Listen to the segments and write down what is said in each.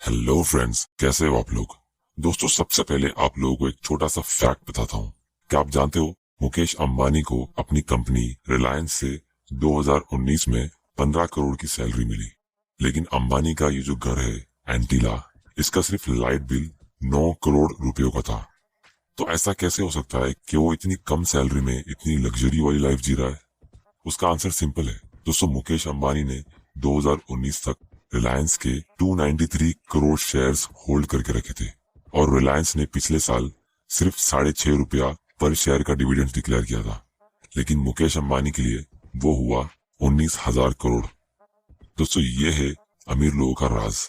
Hello friends, कैसे हो आप लोग। दोस्तों, सबसे पहले आप लोगों को एक छोटा सा फैक्ट बताता हूँ। क्या आप जानते हो मुकेश अंबानी को अपनी कंपनी रिलायंस से 2019 में 15 करोड़ की सैलरी मिली, लेकिन अंबानी का ये जो घर है एंटीला, इसका सिर्फ लाइट बिल 9 करोड़ रुपयों का था। तो ऐसा कैसे हो सकता है कि वो इतनी कम सैलरी में इतनी लग्जरी वाली लाइफ जी रहा है। उसका आंसर सिंपल है दोस्तों। मुकेश अंबानी ने 2019 तक रिलायंस के 293 करोड़ शेयर्स होल्ड करके रखे थे, और रिलायंस ने पिछले साल सिर्फ 6.5 रुपया पर शेयर का डिविडेंड डिक्लेयर किया था, लेकिन मुकेश अंबानी के लिए वो हुआ 19,000 करोड़। दोस्तों, ये है अमीर लोगों का राज।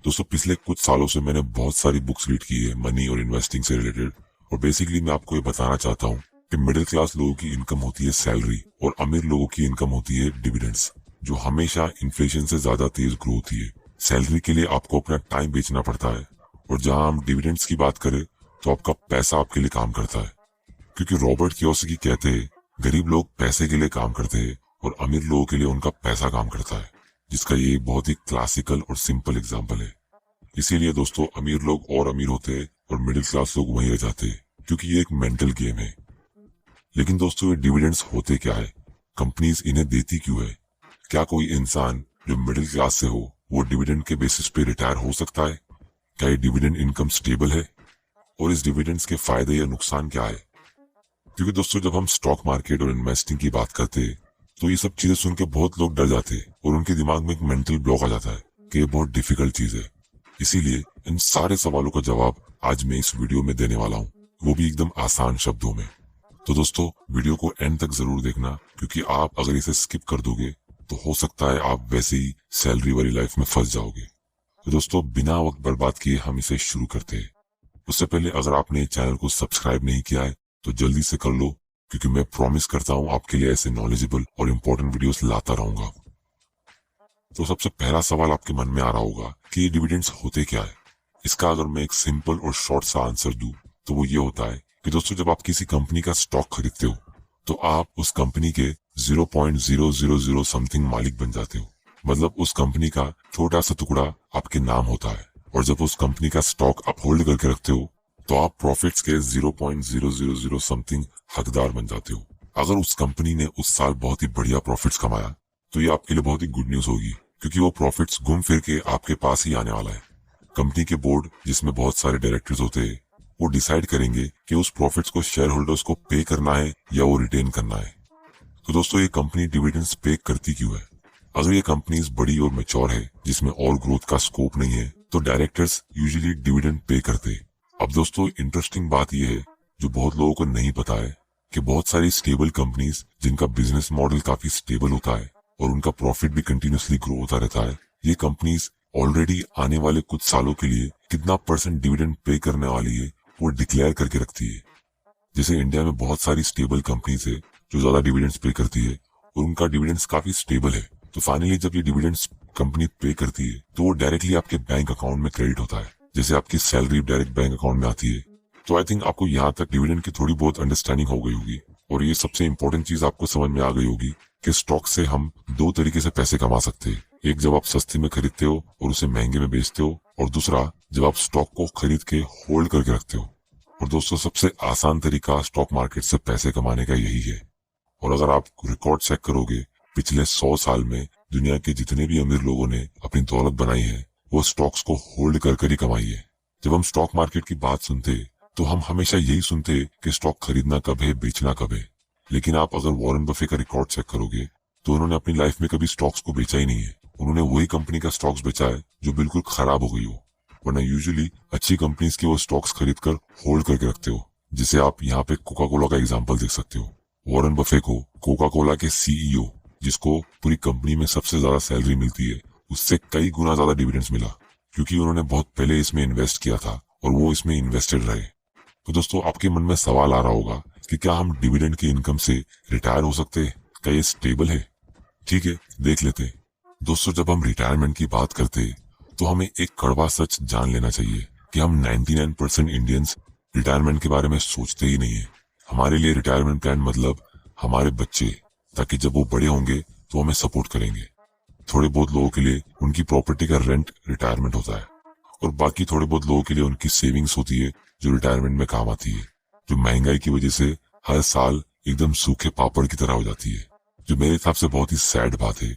दोस्तों, पिछले कुछ सालों से मैंने बहुत सारी बुक्स रीड की है मनी और इन्वेस्टिंग से रिलेटेड, और बेसिकली मैं आपको ये बताना चाहता हूँ कि मिडिल क्लास लोगों की इनकम होती है सैलरी, और अमीर लोगों की इनकम होती है डिविडेंड्स, जो हमेशा इन्फ्लेशन से ज्यादा तेज ग्रो होती है। सैलरी के लिए आपको अपना टाइम बेचना पड़ता है, और जहां हम डिविडेंड्स की बात करें तो आपका पैसा आपके लिए काम करता है। क्योंकि रॉबर्ट कियोसाकी कहते हैं, गरीब लोग पैसे के लिए काम करते हैं और अमीर लोगों के लिए उनका पैसा काम करता है, जिसका ये बहुत ही क्लासिकल और सिंपल एग्जाम्पल है। इसीलिए दोस्तों, अमीर लोग और अमीर होते हैं और मिडिल क्लास लोग वहीं रह जाते हैं, क्योंकि ये एक मेंटल गेम है। लेकिन दोस्तों, ये डिविडेंड्स होते क्या है, कंपनीज इन्हें देती क्यों है? क्या कोई इंसान जो मिडिल क्लास से हो वो डिविडेंड के बेसिस पे रिटायर हो सकता है? क्या ये डिविडेंड इनकम स्टेबल है? और इस डिविडेंड्स के फायदे या नुकसान क्या है? क्योंकि दोस्तों, जब हम स्टॉक मार्केट और इन्वेस्टिंग की बात करते हैं तो ये सब चीजें सुन के बहुत लोग डर जाते हैं और उनके दिमाग में एक मेंटल ब्लॉक आ जाता है कि ये बहुत डिफिकल्ट चीज है। इसीलिए इन सारे सवालों का जवाब आज मैं इस वीडियो में देने वाला हूँ, वो भी एकदम आसान शब्दों में। तो दोस्तों, वीडियो को एंड तक जरूर देखना, क्योंकि आप अगर इसे स्किप कर दोगे तो हो सकता है आप वैसे ही सैलरी वाली लाइफ में फंस जाओगे। तो दोस्तों, बिना वक्त बर्बाद किए हम इसे शुरू करते हैं। उससे पहले अगर आपने चैनल को सब्सक्राइब नहीं किया है तो जल्दी से कर लो, क्योंकि मैं प्रॉमिस करता हूँ आपके लिए ऐसे नॉलेजेबल और इम्पोर्टेंट वीडियोस लाता रहूंगा। तो सबसे पहला सवाल आपके मन में आ रहा होगा कि ये डिविडेंड्स होते क्या है। इसका अगर मैं एक सिंपल और शॉर्ट सा आंसर दूं तो वो ये होता है कि दोस्तों, जब आप किसी कंपनी का स्टॉक खरीदते हो तो आप उस कंपनी के 0.000 समथिंग मालिक बन जाते हो। मतलब उस कंपनी का छोटा सा टुकड़ा आपके नाम होता है, और जब उस कंपनी का स्टॉक आप होल्ड करके रखते हो तो आप प्रॉफिट्स के 0.000 समथिंग हकदार बन जाते हो। अगर उस कंपनी ने उस साल बहुत ही बढ़िया प्रॉफिट्स कमाया तो ये आपके लिए बहुत ही गुड न्यूज होगी, क्योंकि वो प्रॉफिट्स घूम फिर के आपके पास ही आने वाला है। कंपनी के बोर्ड, जिसमें बहुत सारे डायरेक्टर्स होते हैं, वो डिसाइड करेंगे कि उस प्रॉफिट्स को शेयर होल्डर्स को पे करना है या वो रिटेन करना है। तो दोस्तों, ये कंपनी डिविडेंड्स पे करती क्यों है? अगर ये कंपनी बड़ी और मैच्योर है, जिसमें और ग्रोथ का स्कोप नहीं है, तो डायरेक्टर्स यूजुअली डिविडेंड पे करते। अब दोस्तों, इंटरेस्टिंग बात यह है जो बहुत लोगों को नहीं पता है कि बहुत सारी स्टेबल कंपनीज जिनका बिजनेस मॉडल काफी स्टेबल होता है और उनका प्रॉफिट भी कंटिन्यूसली ग्रो होता रहता है, ये कंपनीज ऑलरेडी आने वाले कुछ सालों के लिए कितना % डिविडेंड पे करने वाली है वो डिक्लेयर करके रखती है। जैसे इंडिया में बहुत सारी स्टेबल कंपनीज है जो ज्यादा डिविडेंड्स पे करती है और उनका डिविडेंड्स काफी स्टेबल है। तो फाइनली जब ये डिविडेंड्स कंपनी पे करती है तो वो डायरेक्टली आपके बैंक अकाउंट में क्रेडिट होता है, जैसे आपकी सैलरी डायरेक्ट बैंक अकाउंट में आती है। तो आई थिंक आपको यहाँ तक डिविडेंड की थोड़ी बहुत अंडरस्टैंडिंग हो गई होगी, और ये सबसे इंपॉर्टेंट चीज आपको समझ में आ गई होगी कि स्टॉक से हम 2 तरीके से पैसे कमा सकते हैं। एक, जब आप सस्ते में खरीदते हो और उसे महंगे में बेचते हो, और दूसरा, जब आप स्टॉक को खरीद के होल्ड करके रखते हो। और दोस्तों, सबसे आसान तरीका स्टॉक मार्केट से पैसे कमाने का यही है। और अगर आप रिकॉर्ड चेक करोगे, पिछले 100 साल में दुनिया के जितने भी अमीर लोगों ने अपनी दौलत बनाई है वो स्टॉक्स को होल्ड कर ही कमाई है। जब हम स्टॉक मार्केट की बात सुनते तो हम हमेशा यही सुनते कि स्टॉक खरीदना कब है, बेचना कब है। लेकिन आप अगर वॉरेन बफे का रिकॉर्ड चेक करोगे तो उन्होंने अपनी लाइफ में कभी स्टॉक्स को बेचा ही नहीं है। उन्होंने वही कंपनी का स्टॉक्स बेचा है जो बिल्कुल खराब हो गई हो, वरना यूजुअली अच्छी कंपनीज के वो स्टॉक्स खरीद कर होल्ड करके रखते हो। जिसे आप यहाँ पे कोका कोला का एग्जांपल देख सकते हो। वॉरेन बफे को कोका कोला के सीईओ, जिसको पूरी कंपनी में सबसे ज्यादा सैलरी मिलती है, उससे कई गुना ज्यादा डिविडेंड्स मिला, क्योंकि उन्होंने बहुत पहले इसमें इन्वेस्ट किया था और वो इसमें इन्वेस्टेड रहे। तो दोस्तों, आपके मन में सवाल आ रहा होगा कि क्या हम डिविडेंड की इनकम से रिटायर हो सकते हैं? क्या ये स्टेबल है? ठीक है, देख लेते हैं। दोस्तों, जब हम रिटायरमेंट की बात करते हैं तो हमें एक कड़वा सच जान लेना चाहिए कि हम 99% इंडियंस रिटायरमेंट के बारे में सोचते ही नहीं है। हमारे लिए रिटायरमेंट प्लान मतलब हमारे बच्चे, ताकि जब वो बड़े होंगे तो हमें सपोर्ट करेंगे। थोड़े बहुत लोगों के लिए उनकी प्रॉपर्टी का रेंट रिटायरमेंट होता है, और बाकी थोड़े बहुत लोगों के लिए उनकी सेविंग्स होती है जो रिटायरमेंट में काम आती है, जो महंगाई की वजह से हर साल एकदम सूखे पापड़ की तरह हो जाती है, जो मेरे हिसाब से बहुत ही सैड बात है।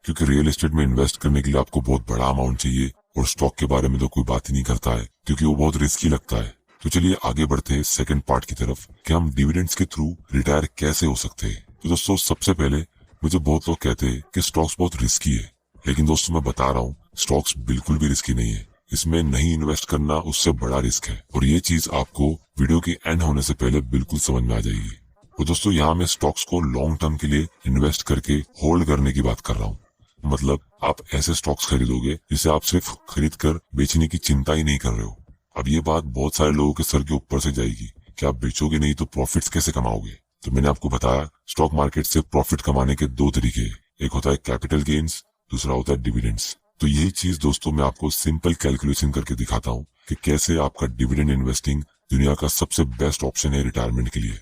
क्योंकि रियल एस्टेट में इन्वेस्ट करने के लिए आपको बहुत बड़ा अमाउंट चाहिए और स्टॉक के बारे में तो कोई बात ही नहीं करता है क्योंकि वो बहुत रिस्की लगता है। तो चलिए आगे बढ़ते हैं सेकंड पार्ट की तरफ कि हम डिविडेंड्स के थ्रू रिटायर कैसे हो सकते हैं। तो दोस्तों सबसे पहले मुझे बहुत लोग कहते हैं कि स्टॉक्स बहुत रिस्की है, लेकिन दोस्तों मैं बता रहा हूँ स्टॉक्स बिल्कुल भी रिस्की नहीं है। इसमें नहीं इन्वेस्ट करना उससे बड़ा रिस्क है और ये चीज आपको वीडियो के एंड होने से पहले बिल्कुल समझ में आ जाएगी। और दोस्तों यहाँ मैं स्टॉक्स को लॉन्ग टर्म के लिए इन्वेस्ट करके होल्ड करने की बात कर रहा हूँ। मतलब आप ऐसे स्टॉक्स खरीदोगे जिसे आप सिर्फ खरीद कर बेचने की चिंता ही नहीं कर रहे हो। अब ये बात बहुत सारे लोगों के सर के ऊपर से जाएगी कि आप बेचोगे नहीं तो प्रॉफिट्स कैसे कमाओगे। तो मैंने आपको बताया स्टॉक मार्केट से प्रॉफिट कमाने के दो तरीके, एक होता है कैपिटल गेन्स, दूसरा होता है डिविडेंड्स। तो यही चीज दोस्तों मैं आपको सिंपल कैलकुलेशन करके दिखाता हूँ कि कैसे आपका डिविडेंड इन्वेस्टिंग दुनिया का सबसे बेस्ट ऑप्शन है रिटायरमेंट के लिए।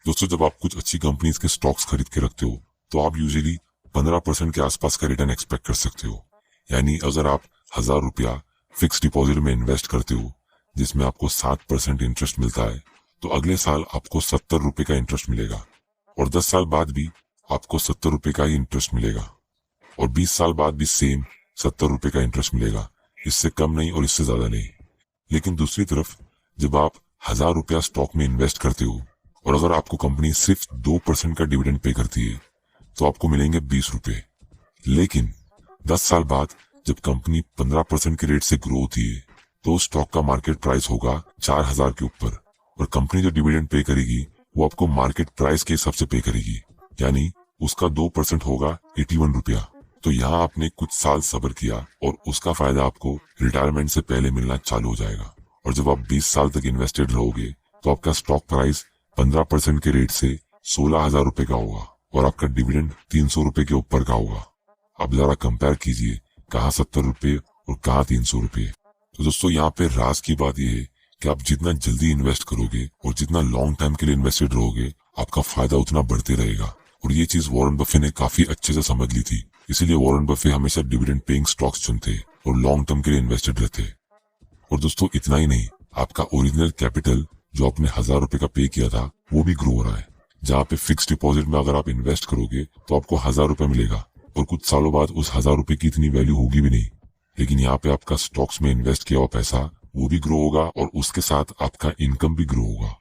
दोस्तों जब आप कुछ अच्छी कंपनीज के स्टॉक्स खरीद के रखते हो तो आप यूजुअली 15% के आसपास का रिटर्न एक्सपेक्ट कर सकते हो। यानी अगर आप 1000 रुपया फिक्स डिपॉजिट में इन्वेस्ट करते हो जिसमें आपको 7% इंटरेस्ट मिलता है, तो अगले साल आपको 70 रुपए का इंटरेस्ट मिलेगा और 10 साल बाद भी आपको 70 रुपए का ही इंटरेस्ट मिलेगा और 20 साल बाद भी सेम 70 रुपए का इंटरेस्ट मिलेगा, इससे कम नहीं और इससे ज्यादा नहीं। लेकिन दूसरी तरफ जब आप 1000 रुपया स्टॉक में इन्वेस्ट करते हो और अगर आपको कंपनी सिर्फ 2% का डिविडेंड पे करती है तो आपको मिलेंगे 20 रुपए। लेकिन 10 साल बाद जब कंपनी 15% के रेट से ग्रो होती है तो स्टॉक का मार्केट प्राइस होगा 4000 के ऊपर और कंपनी जो डिविडेंड पे करेगी वो आपको मार्केट प्राइस के हिसाब से पे करेगी, यानी उसका 2% होगा 81 रुपया। तो यहाँ आपने कुछ साल सब्र किया और उसका फायदा आपको रिटायरमेंट से पहले मिलना चालू हो जाएगा। और जब आप 20 साल तक इन्वेस्टेड रहोगे तो आपका स्टॉक प्राइस 15% के रेट से 16,000 रुपए का होगा और आपका डिविडेंड 300 रुपए के ऊपर का होगा। अब जरा कंपेयर कीजिए कहाँ 70 रुपए और कहाँ 300 रुपए। तो दोस्तों यहाँ पे राज की बात यह है कि आप जितना जल्दी इन्वेस्ट करोगे और जितना लॉन्ग टाइम के लिए इन्वेस्टेड रहोगे आपका फायदा उतना बढ़ते रहेगा। और ये चीज वॉरेन बफे ने काफी अच्छे से समझ ली थी, इसीलिए वॉरेन बफे हमेशा डिविडेंड पेइंग स्टॉक्स चुनते और लॉन्ग टर्म के लिए इन्वेस्टेड रहते। और दोस्तों इतना ही नहीं, आपका ओरिजिनल कैपिटल जो आपने 1000 रुपए का पे किया था वो भी ग्रो हो रहा है। जहाँ पे फिक्स डिपॉजिट में अगर आप इन्वेस्ट करोगे तो आपको 1000 रुपए मिलेगा और कुछ सालों बाद उस 1000 रुपए की इतनी वैल्यू होगी भी नहीं। लेकिन यहाँ पे आपका स्टॉक्स में इन्वेस्ट किया हुआ पैसा वो भी ग्रो होगा और उसके साथ आपका इनकम भी ग्रो होगा।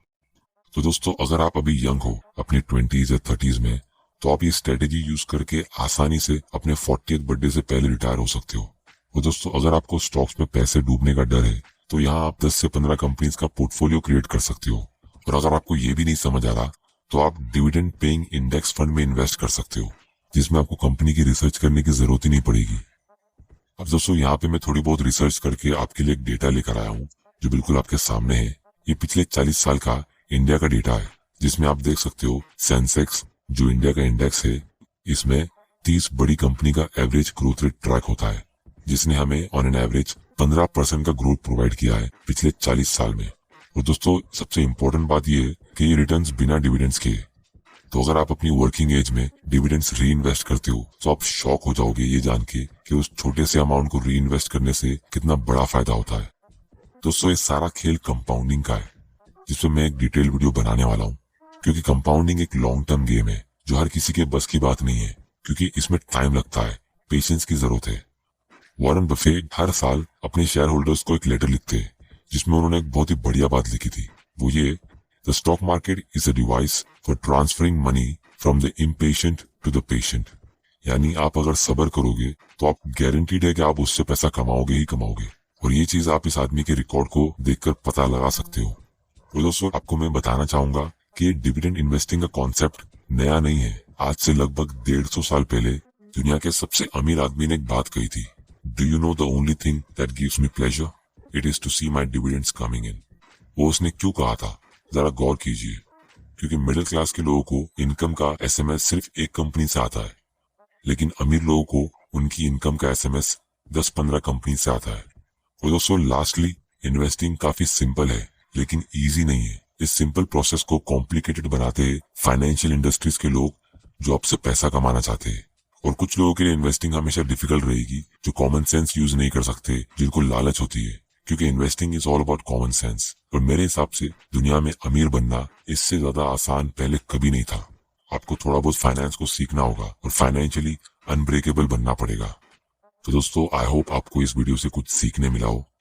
तो दोस्तों अगर आप अभी यंग हो अपने 20s या 30s में तो आप ये स्ट्रेटेजी यूज करके आसानी से अपने 40th बर्थडे से पहले रिटायर हो सकते हो। और दोस्तों अगर आपको स्टॉक्स में पैसे डूबने का डर है तो यहाँ आप 10 से 15 कंपनीज का पोर्टफोलियो क्रिएट कर सकते हो। और अगर आपको ये भी नहीं समझ आ रहा तो आप डिविडेंड पेइंग इंडेक्स फंड में इन्वेस्ट कर सकते हो जिसमें आपको कंपनी की रिसर्च करने की जरूरत ही नहीं पड़ेगी। अब दोस्तों यहाँ पे मैं थोड़ी बहुत रिसर्च करके आपके लिए एक डेटा लेकर आया हूँ जो बिल्कुल आपके सामने है। ये पिछले 40 साल का इंडिया का डेटा है जिसमें आप देख सकते हो सेंसेक्स जो इंडिया का इंडेक्स है, इसमें 30 बड़ी कंपनी का एवरेज ग्रोथ रेट ट्रैक होता है जिसने हमें ऑन एन एवरेज 15% का ग्रोथ प्रोवाइड किया है पिछले 40 साल में। और दोस्तों सबसे इम्पोर्टेंट बात यह है कि ये रिटर्न्स बिना डिविडेंड्स के। तो अगर आप अपनी वर्किंग एज में डिविडेंड्स री इन्वेस्ट करते हो तो आप शॉक हो जाओगे ये जान के कि उस छोटे से अमाउंट को री इन्वेस्ट करने से कितना बड़ा फायदा होता है। दोस्तों ये सारा खेल कंपाउंडिंग का है जिसमें मैं एक डिटेल वीडियो बनाने वाला हूँ, क्योंकि कंपाउंडिंग एक लॉन्ग टर्म गेम है जो हर किसी के बस की बात नहीं है, क्योंकि इसमें टाइम लगता है, पेशेंस की जरूरत है। वॉरेन बफेट हर साल अपने शेयर होल्डर्स को एक लेटर लिखते हैं जिसमें उन्होंने एक बहुत ही बढ़िया बात लिखी थी, वो ये, the stock market is a device for transferring money from the impatient to the patient. यानी आप अगर सब्र करोगे तो आप गारंटीड है कि आप उससे पैसा कमाओगे ही कमाओगे। और ये चीज आप इस आदमी के रिकॉर्ड को देखकर पता लगा सकते हो। और दोस्तों आपको मैं बताना चाहूंगा कि डिविडेंड इन्वेस्टिंग का कॉन्सेप्ट नया नहीं है। आज से लगभग 150 साल पहले दुनिया के सबसे अमीर आदमी ने एक बात कही थी, do you know the only thing that gives me pleasure, it is to see my dividends coming in. वो उसने क्यों कहा था जरा गौर कीजिए, क्योंकि मिडिल क्लास के लोगों को इनकम का एसएमएस सिर्फ एक कंपनी से आता है, लेकिन अमीर लोगों को उनकी इनकम का एसएमएस 10-15 कंपनी से आता है। और दोस्तों लास्टली इन्वेस्टिंग काफी सिंपल है लेकिन इजी नहीं है। इस सिंपल प्रोसेस को कॉम्प्लिकेटेड बनाते हैं फाइनेंशियल इंडस्ट्रीज के लोग जो आपसे पैसा कमाना चाहते हैं। और कुछ लोगों के लिए इन्वेस्टिंग हमेशा डिफिकल्ट रहेगी, जो कॉमन सेंस यूज नहीं कर सकते, जिनको लालच होती है, क्योंकि investing is all about common sense. और मेरे हिसाब से दुनिया में अमीर बनना इससे ज्यादा आसान पहले कभी नहीं था। आपको थोड़ा बहुत फाइनेंस को सीखना होगा और फाइनेंशियली अनब्रेकेबल बनना पड़ेगा। तो दोस्तों, आई होप आपको इस वीडियो से कुछ सीखने मिला हो।